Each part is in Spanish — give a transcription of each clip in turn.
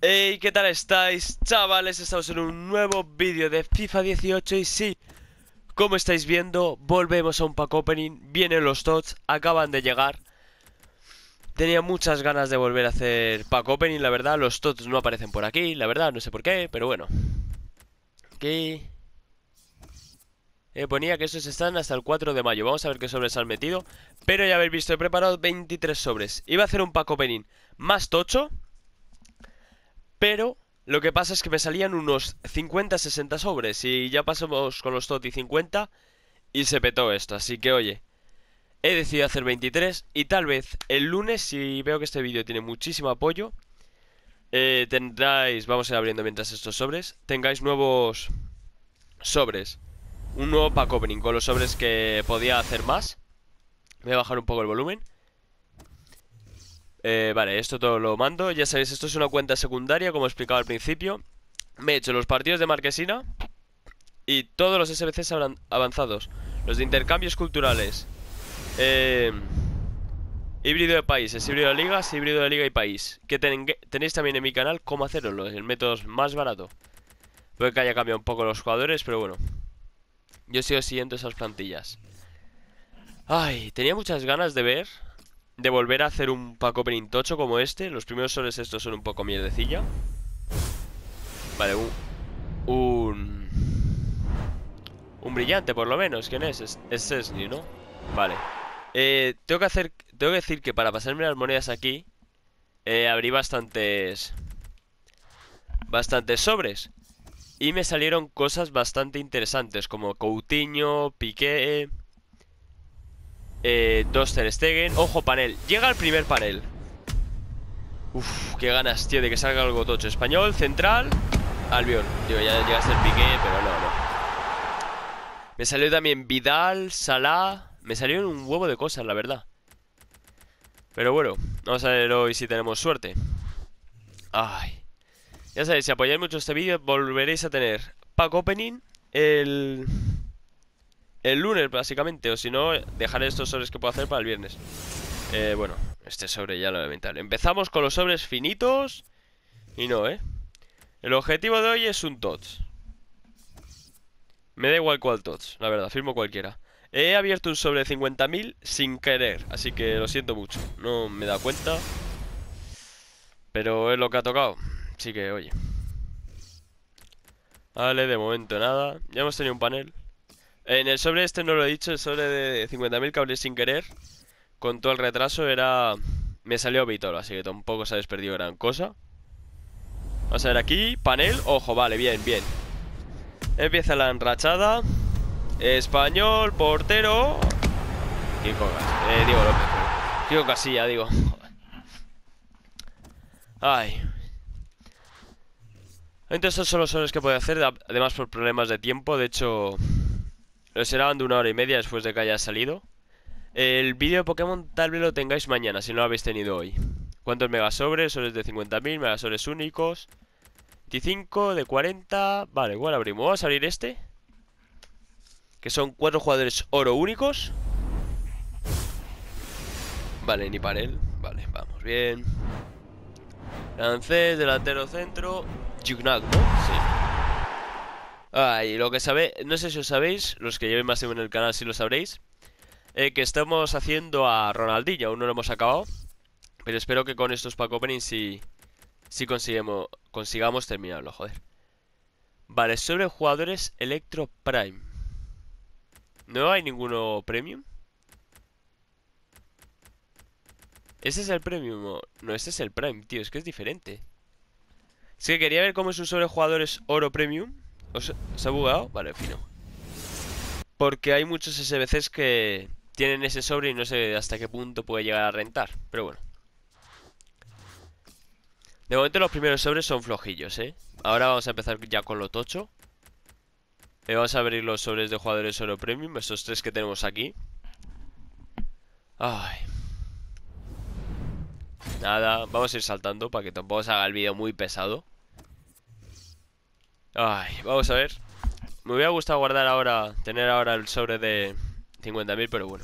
Hey, ¿qué tal estáis, chavales? Estamos en un nuevo vídeo de FIFA 18 y sí, como estáis viendo, volvemos a un pack opening. Vienen los TOTS, acaban de llegar. Tenía muchas ganas de volver a hacer pack opening, la verdad. Los TOTS no aparecen por aquí, la verdad, no sé por qué, pero bueno. Aquí ponía que estos están hasta el 4 de mayo. Vamos a ver qué sobres han metido. Pero ya habéis visto, he preparado 23 sobres. Iba a hacer un pack opening más tocho, pero lo que pasa es que me salían unos 50-60 sobres y ya pasamos con los TOTI 50 y se petó esto. Así que oye, he decidido hacer 23 y tal vez el lunes, si veo que este vídeo tiene muchísimo apoyo, vamos a ir abriendo mientras estos sobres, tengáis nuevos sobres. Un nuevo pack opening con los sobres que podía hacer más. Voy a bajar un poco el volumen. Vale, esto todo lo mando. Ya sabéis, esto es una cuenta secundaria, como he explicado al principio. Me he hecho los partidos de Marquesina y todos los SBCs avanzados. Los de intercambios culturales. Híbrido de países, híbrido de ligas, híbrido de liga y país. Que tenéis también en mi canal cómo hacerlo, el método más barato. Puede que haya cambiado un poco los jugadores, pero bueno. Yo sigo siguiendo esas plantillas. Ay, tenía muchas ganas de volver a hacer un pack opening tocho como este. Los primeros soles estos son un poco mierdecilla. Vale, un... Un brillante, por lo menos. ¿Quién es? Es Sesni, ¿no? Vale. Tengo que decir que para pasarme las monedas aquí, abrí bastantes sobres. Y me salieron cosas bastante interesantes, como Coutinho, Piqué, dos Ter Stegen. Ojo, panel. Llega el primer panel. Uf, qué ganas, tío, de que salga algo tocho. Español, central, Albión. Tío, ya llega a ser Piqué, pero no. Me salió también Vidal, Salah. Me salieron un huevo de cosas, la verdad. Pero bueno, vamos a ver hoy si tenemos suerte. Ay. Ya sabéis, si apoyáis mucho este vídeo, volveréis a tener pack opening el... el lunes, básicamente. O si no, dejaré estos sobres que puedo hacer para el viernes. Bueno, este sobre ya lo voy a inventar. Empezamos con los sobres finitos. Y no, el objetivo de hoy es un TOTS. Me da igual cuál TOTS, la verdad, firmo cualquiera. He abierto un sobre de 50.000 sin querer, así que lo siento mucho. No me he dado cuenta, pero es lo que ha tocado. Así que, oye. Vale, de momento nada. Ya hemos tenido un panel. En el sobre este no lo he dicho, el sobre de 50.000 que abrí sin querer. Con todo el retraso era... Me salió Vítor, así que tampoco se ha perdido gran cosa. Vamos a ver aquí, panel. Ojo, vale, bien. Empieza la enrachada. Español, portero. Diego López. Diego Casilla, digo. Ay. Entonces estos son los soles que puedo hacer. Además por problemas de tiempo. De hecho, los serán de 1 hora y media después de que haya salido. El vídeo de Pokémon tal vez lo tengáis mañana, si no lo habéis tenido hoy. ¿Cuántos megasobres? Sobres de 50.000, megasobres únicos. 25, de 40. Vale, igual abrimos. Vamos a abrir este. Que son 4 jugadores oro únicos. Vale, ni panel. Vale, vamos bien. Francés, delantero centro. Jugnac, ¿no? Sí. Y lo que no sé si os sabéis, los que lleven más tiempo en el canal sí lo sabréis, que estamos haciendo a Ronaldinho, aún no lo hemos acabado, pero espero que con estos pack openings sí consigamos terminarlo, joder. Vale, sobre jugadores Electro Prime. ¿No hay ninguno premium? ¿Ese es el premium? No, este es el Prime, tío, es que es diferente. Es que quería ver cómo es un sobre jugadores oro premium. ¿Os ha bugado? Vale, fino. Porque hay muchos SBCs que tienen ese sobre y no sé hasta qué punto puede llegar a rentar. Pero bueno. De momento los primeros sobres son flojillos, Ahora vamos a empezar ya con lo tocho. Vamos a abrir los sobres de jugadores oro premium. Estos tres que tenemos aquí. Ay. Nada, vamos a ir saltando para que tampoco se haga el vídeo muy pesado. Ay, vamos a ver. Me hubiera gustado tener ahora el sobre de 50.000, pero bueno.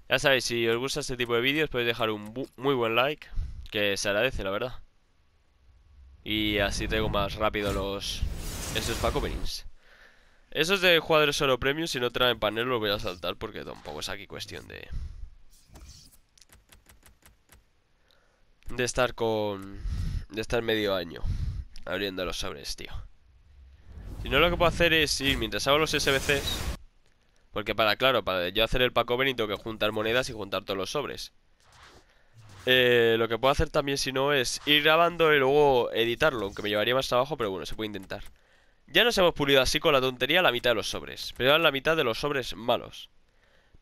Ya sabéis, si os gusta este tipo de vídeos podéis dejar un muy buen like, que se agradece, la verdad. Y así tengo más rápido esos pack openings. Esos de jugadores solo premium, si no traen panel los voy a saltar porque tampoco es aquí cuestión de estar de estar medio año abriendo los sobres, tío. Si no, lo que puedo hacer es ir mientras hago los SBCs. Porque claro, para yo hacer el pack opening tengo que juntar monedas y juntar todos los sobres. Lo que puedo hacer también, si no, es ir grabando y luego editarlo, aunque me llevaría más trabajo, pero bueno, se puede intentar. Ya nos hemos pulido así con la tontería la mitad de los sobres, pero ahora la mitad de los sobres malos.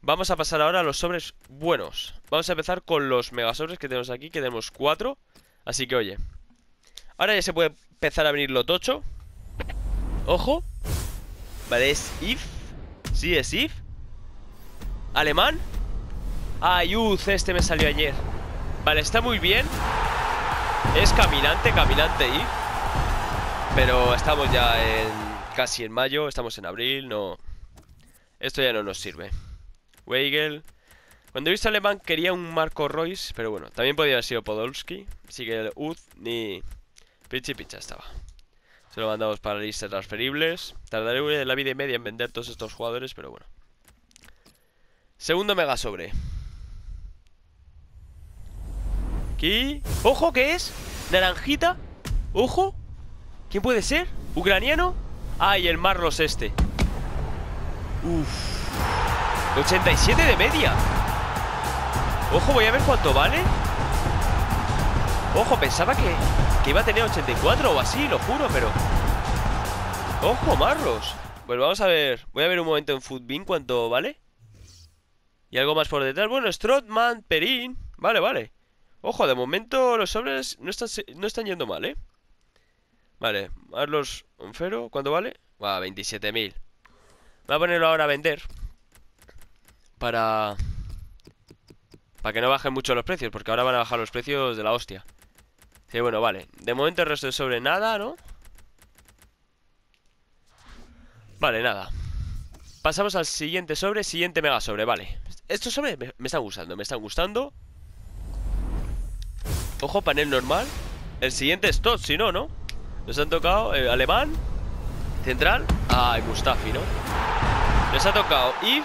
Vamos a pasar ahora a los sobres buenos. Vamos a empezar con los megasobres que tenemos aquí, que tenemos 4. Así que oye, ahora ya se puede empezar a abrir lo tocho. Ojo. Vale, es if. Sí, es if. Alemán. Ah, Youth, este me salió ayer. Vale, está muy bien. Es caminante if. Pero estamos ya casi en mayo. Estamos en abril, no. Esto ya no nos sirve. Weigel. Cuando he visto alemán quería un Marco Reus, pero bueno, también podría haber sido Podolski. Así que el Ud ni picha estaba. Se lo mandamos para listas transferibles. Tardaré la vida y media en vender todos estos jugadores, pero bueno. Segundo mega sobre. Aquí. ¡Ojo! ¿Qué es? Naranjita. ¡Ojo! ¿Quién puede ser? ¿Ucraniano? Ah, y el Marlos este. Uff. 87 de media. Ojo, voy a ver cuánto vale. Ojo, pensaba que iba a tener 84 o así, lo juro, pero... Ojo, Marlos. Pues vamos a ver. Voy a ver un momento en Footbin cuánto vale. Y algo más por detrás. Bueno, Strootman, Perín. Vale. Ojo, de momento los sobres no están yendo mal, ¿eh? Vale, Marlos Onfero, ¿cuánto vale? Va, 27.000. Voy a ponerlo ahora a vender. Para que no bajen mucho los precios, porque ahora van a bajar los precios de la hostia. Sí, bueno, vale. De momento el resto de sobre nada, ¿no? Vale, nada. Pasamos al siguiente sobre, siguiente mega sobre, vale. Estos sobres me están gustando. Ojo, panel normal. El siguiente es Tot, si no, ¿no? Nos han tocado alemán, central. Ah, y Mustafi, ¿no? Nos ha tocado If,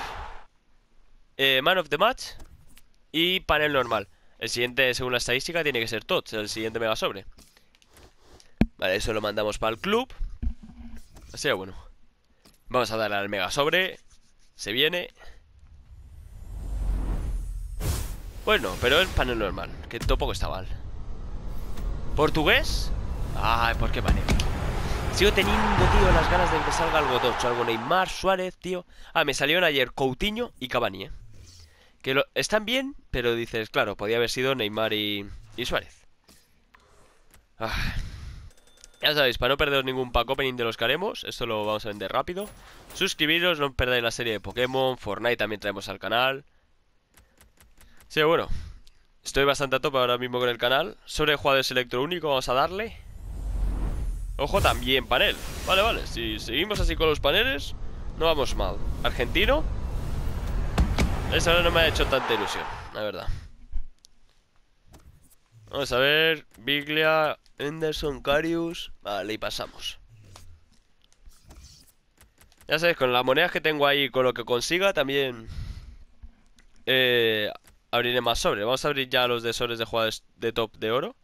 Man of the Match y panel normal. El siguiente, según la estadística, tiene que ser Tot, el siguiente mega sobre. Vale, eso lo mandamos para el club. Así que bueno. Vamos a darle al mega sobre. Se viene. Bueno, pero es panel normal, que tampoco está mal. ¿Portugués? Ay, ¿por qué vale? Sigo teniendo, tío, las ganas de que salga algo tocho. Algo Neymar, Suárez, tío. Ah, me salieron ayer Coutinho y Cavani, ¿eh? Que están bien, pero dices, claro, podía haber sido Neymar y Suárez. Ah. Ya sabéis, para no perderos ningún pack opening de los que haremos, esto lo vamos a vender rápido. Suscribiros, no perdáis la serie de Pokémon. Fortnite también traemos al canal. Sí, bueno, estoy bastante a tope ahora mismo con el canal. Sobre jugadores electro único, vamos a darle. Ojo, también panel. Vale, si seguimos así con los paneles, no vamos mal. Argentino. Esa no me ha hecho tanta ilusión, la verdad. Vamos a ver. Biglia, Henderson, Karius. Vale, y pasamos. Ya sabéis, con las monedas que tengo ahí, con lo que consiga, también abriré más sobres. Vamos a abrir ya los de sobres de jugadores de top de oro.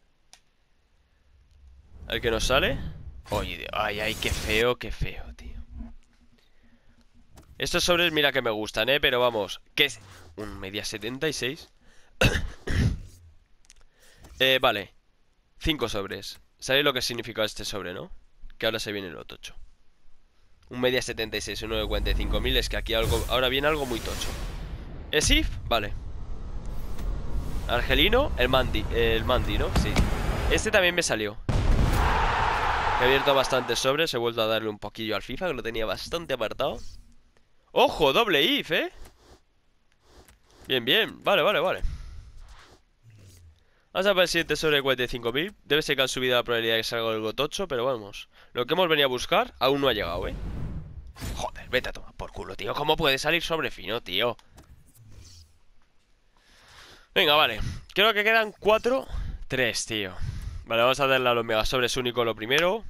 A ver qué nos sale. Oye, ay, qué feo, tío. Estos sobres, mira que me gustan, pero vamos. ¿Qué es? Un media 76. Vale. 5 sobres. ¿Sabéis lo que significa este sobre, no? Que ahora se viene lo tocho. Un media 76, uno de 45.000. Es que aquí ahora viene algo muy tocho. ¿Es if? Vale. Argelino, el Mandi, ¿no? Sí. Este también me salió. He abierto bastantes sobres. He vuelto a darle un poquillo al FIFA, que lo tenía bastante apartado. ¡Ojo! Doble if, ¿eh? Bien. Vale. Vamos a ver el siguiente sobre 45.000. Debe ser que han subido la probabilidad de que salga algo tocho, pero vamos. Lo que hemos venido a buscar aún no ha llegado, ¿eh? Joder, vete a tomar por culo, tío. ¿Cómo puede salir sobre fino, tío? Venga, vale. Creo que quedan 4. 3, tío. Vale, vamos a darle a los megasobres único lo primero.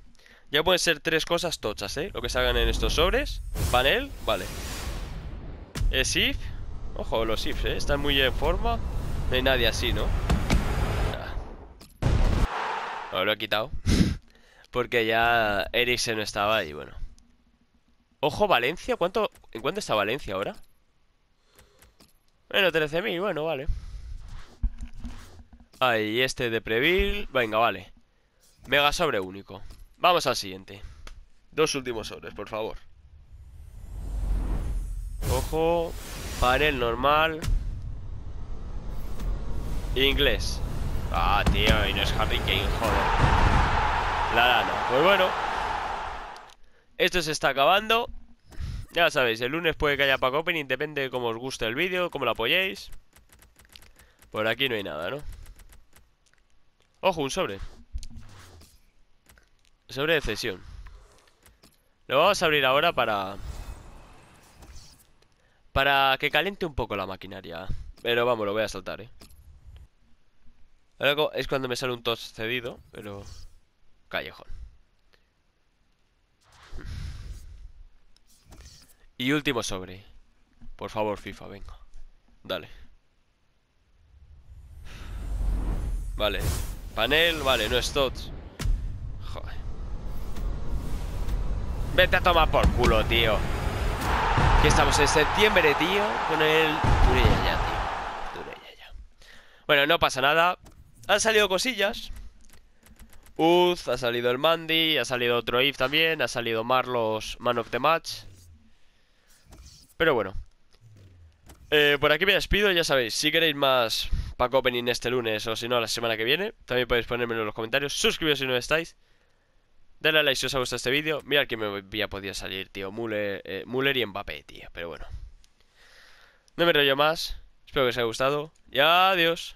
Ya pueden ser 3 cosas tochas, lo que salgan en estos sobres. Panel, vale. SIF. Ojo, los SIFs, están muy en forma. No hay nadie así, ¿no? No, lo he quitado. Porque ya Eriksen no estaba y bueno. Ojo, Valencia. ¿En cuánto está Valencia ahora? Bueno, 13.000, bueno, vale. Ahí, este de Preville. Venga, vale. Mega sobre único. Vamos al siguiente. 2 últimos sobres, por favor. Ojo. Panel normal. Inglés. Ah, tío, y no es Harry Kane, joder. La lana. Pues bueno. Esto se está acabando. Ya sabéis, el lunes puede que haya pack opening. Depende de cómo os guste el vídeo, cómo lo apoyéis. Por aquí no hay nada, ¿no? Ojo, un sobre. Sobre de cesión. Lo vamos a abrir ahora para que caliente un poco la maquinaria. Pero vamos, lo voy a saltar, Luego es cuando me sale un tos cedido, pero... Callejón. Y último sobre. Por favor, FIFA, venga. Dale. Vale. Panel, vale, no es TOTS. Joder. Vete a tomar por culo, tío. Que estamos en septiembre, tío. Con el... Durella ya, tío. Durella ya. Bueno, no pasa nada. Han salido cosillas. Uz, ha salido el Mandy, ha salido otro If también, ha salido Marlos Man of the Match. Pero bueno. Por aquí me despido, ya sabéis. Si queréis más pack opening este lunes o si no la semana que viene, también podéis ponérmelo en los comentarios. Suscribiros si no estáis. Dale a like si os ha gustado este vídeo. Mirad que me había podido salir, tío. Müller y Mbappé, tío. Pero bueno. No me rollo más. Espero que os haya gustado. Y adiós.